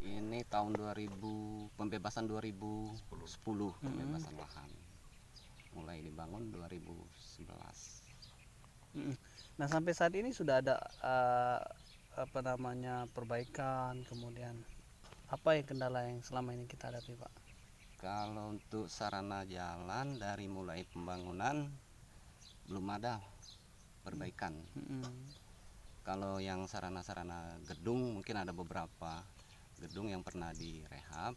Ini tahun 2000, pembebasan 2010, pembebasan lahan. Mulai dibangun 2011. Nah, sampai saat ini sudah ada perbaikan, kemudian apa yang kendala yang selama ini kita hadapi, Pak? Kalau untuk sarana jalan dari mulai pembangunan belum ada perbaikan. Kalau yang sarana-sarana gedung mungkin ada beberapa gedung yang pernah direhab.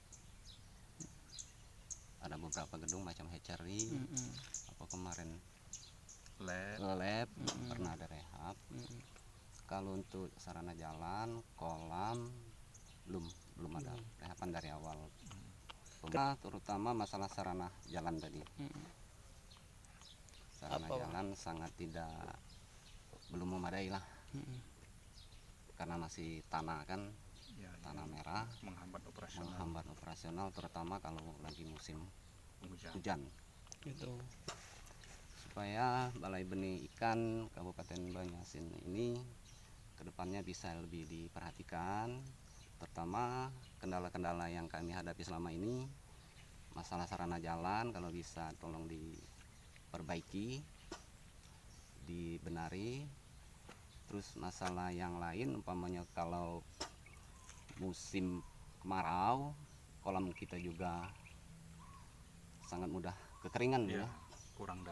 Ada beberapa gedung macam hatchery, apa kemarin lab pernah ada rehab. Kalau untuk sarana jalan, kolam belum ada rehaban dari awal. Terutama masalah sarana jalan tadi. Sarana jalan sangat belum memadai lah. Karena masih tanah kan, tanah merah, menghambat operasional terutama kalau lagi musim hujan. Gitu. Supaya Balai Benih Ikan Kabupaten Banjarmasin ini kedepannya bisa lebih diperhatikan, terutama kendala-kendala yang kami hadapi selama ini, masalah sarana jalan kalau bisa tolong diperbaiki, dibenari. Terus masalah yang lain umpamanya kalau musim kemarau, kolam kita juga sangat mudah kekeringan ya. Kurang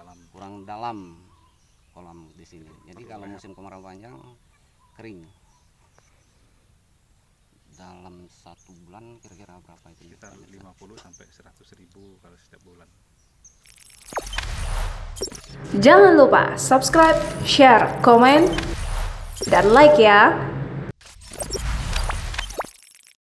dalam kolam di sini. Jadi kalau musim kemarau panjang kering. Dalam 1 bulan kira-kira berapa itu? Sekitar 50 sampai 100 ribu kalau setiap bulan. Jangan lupa subscribe, share, komen, dan like ya.